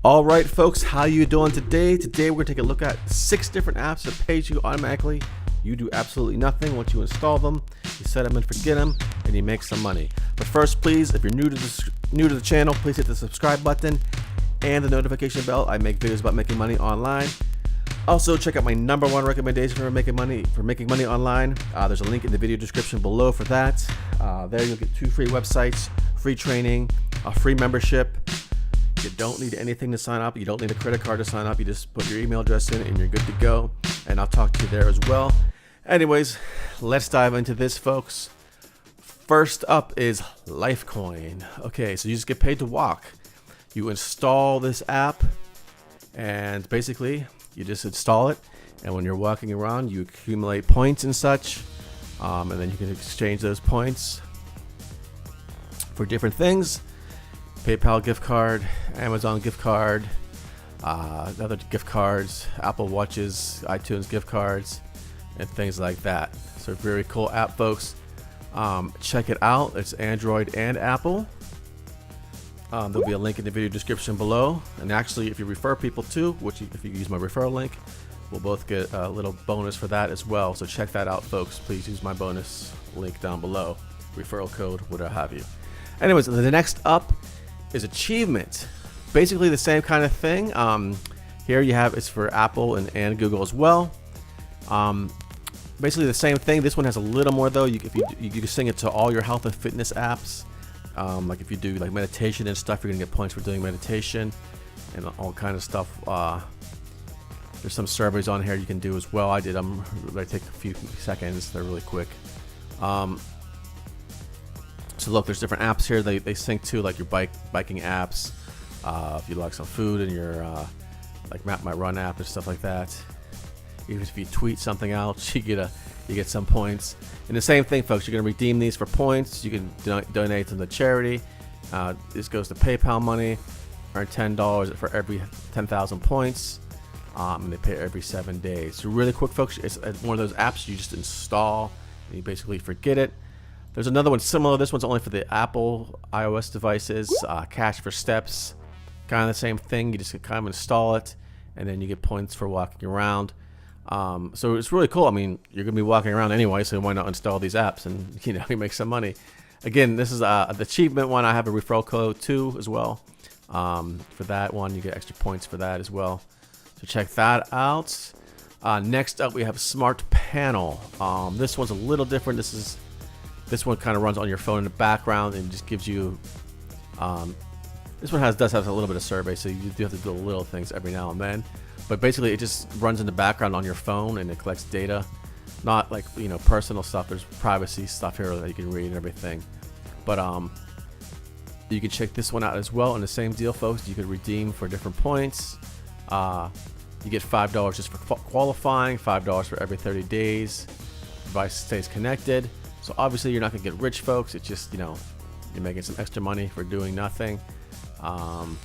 All right, folks, how you doing today? Today we're gonna take a look at 6 different apps that pays you automatically. You do absolutely nothing. Once you install them, you set them and forget them, and you make some money. But first, please, if you're new to the channel, please hit the subscribe button and the notification bell. I make videos about making money online. Also, check out my #1 recommendation for making money online. There's a link in the video description below for that. There you'll get 2 free websites, free training, a free membership. You don't need anything to sign up. You don't need a credit card to sign up. You just put your email address in and you're good to go. And I'll talk to you there as well. Anyways, let's dive into this, folks. First up is Lifecoin. Okay, so you just get paid to walk. You install this app and basically you just install it. And when you're walking around, you accumulate points and such. And then you can exchange those points for different things. PayPal gift card, Amazon gift card, other gift cards, Apple Watches, iTunes gift cards, and things like that. So very cool app, folks. Check it out. It's Android and Apple. There'll be a link in the video description below. And actually, if you refer people too, if you use my referral link, we'll both get a little bonus for that as well. So check that out, folks. Please use my bonus link down below. Referral code, whatever have you. Anyways, the next up is achievement. Basically the same kind of thing. Here you have, it's for Apple and Google as well. Basically the same thing. This one has a little more though. You can sing it to all your health and fitness apps. Like if you do like meditation and stuff, you're gonna get points for doing meditation and all kind of stuff. There's some surveys on here you can do as well. I did them. They take a few seconds. They're really quick. So look, there's different apps here. They sync to like your biking apps. If you like some food in your like Map My Run app and stuff like that. Even if you tweet something out, you get some points. And the same thing, folks. You're gonna redeem these for points. You can donate them to charity. This goes to PayPal money. Earn $10 for every 10,000 points. And they pay every 7 days. So really quick, folks. It's one of those apps you just install and you basically forget it. There's another one similar. This one's only for the Apple iOS devices. Cash for Steps, kind of the same thing. You just kind of install it, and then you get points for walking around. So it's really cool. I mean, you're gonna be walking around anyway, so why not install these apps and you make some money? Again, this is the achievement one. I have a referral code too as well. For that one, you get extra points for that as well. So check that out. Next up, we have Smart Panel. This one's a little different. This one kind of runs on your phone in the background and just gives you. This one does have a little bit of survey, so you do have to do little things every now and then. But basically, it just runs in the background on your phone and it collects data, not like personal stuff. There's privacy stuff here that you can read and everything. But you can check this one out as well. And the same deal, folks. You could redeem for different points. You get $5 just for qualifying, $5 for every 30 days. Device stays connected. So obviously you're not gonna get rich, folks. It's just you're making some extra money for doing nothing. You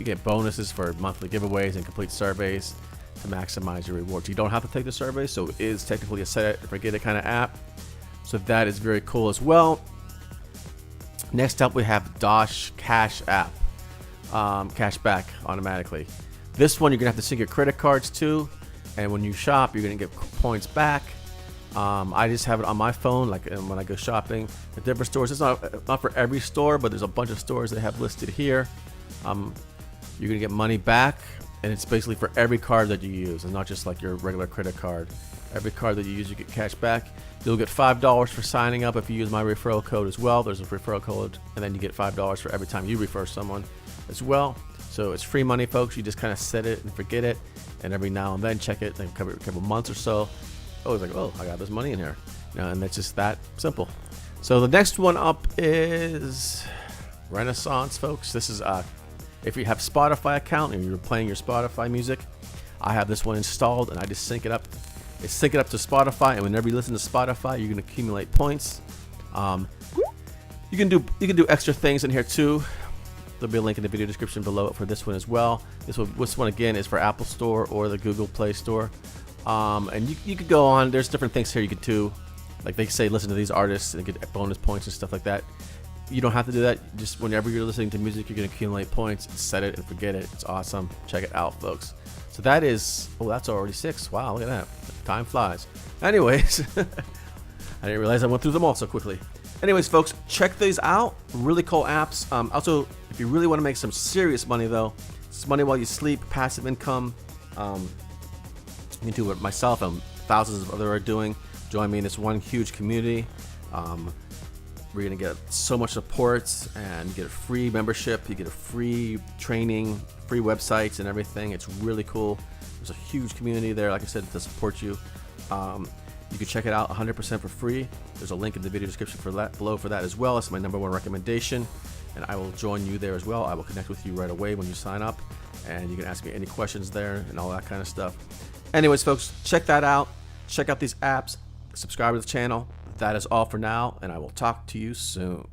get bonuses for monthly giveaways and complete surveys to maximize your rewards. You don't have to take the survey, so it is technically a set it or forget it kind of app. So that is very cool as well. Next up, we have Dosh Cash app, cash back automatically. This one you're gonna have to sync your credit cards to, and when you shop, you're gonna get points back. I just have it on my phone, like when I go shopping at different stores. It's not for every store, but there's a bunch of stores they have listed here. You're gonna get money back, and it's basically for every card that you use, and not just like your regular credit card. Every card that you use, you get cash back. You'll get $5 for signing up if you use my referral code as well. There's a referral code, and then you get $5 for every time you refer someone as well. So it's free money, folks. You just kind of set it and forget it, and every now and then check it, like a couple months or so. Oh, it's like, oh, I got this money in here, and it's just that simple. So the next one up is Renaissance, folks. This is if you have Spotify account and you're playing your Spotify music, I have this one installed, and I just sync it up. Sync it up to Spotify, and whenever you listen to Spotify, you're gonna accumulate points. You can do extra things in here too. There'll be a link in the video description below for this one as well. This one again is for Apple Store or the Google Play Store. And you could go on. There's different things here you could do. Like they say, listen to these artists and get bonus points and stuff like that. You don't have to do that. Just whenever you're listening to music, you're going to accumulate points. Set it and forget it. It's awesome. Check it out, folks. So that is, oh, that's already 6. Wow, look at that. Time flies. Anyways, I didn't realize I went through them all so quickly. Anyways, folks, check these out. Really cool apps. Also, if you really want to make some serious money, though, it's money while you sleep, passive income. You can do what myself and thousands of others are doing. Join me in this one huge community. We're going to get so much support, and you get a free membership. You get a free training, free websites and everything. It's really cool. There's a huge community there, like I said, to support you. You can check it out 100% for free. There's a link in the video description for that below for that as well. It's my #1 recommendation, and I will join you there as well. I will connect with you right away when you sign up, and you can ask me any questions there and all that kind of stuff. Anyways, folks, check that out. Check out these apps. Subscribe to the channel. That is all for now, and I will talk to you soon.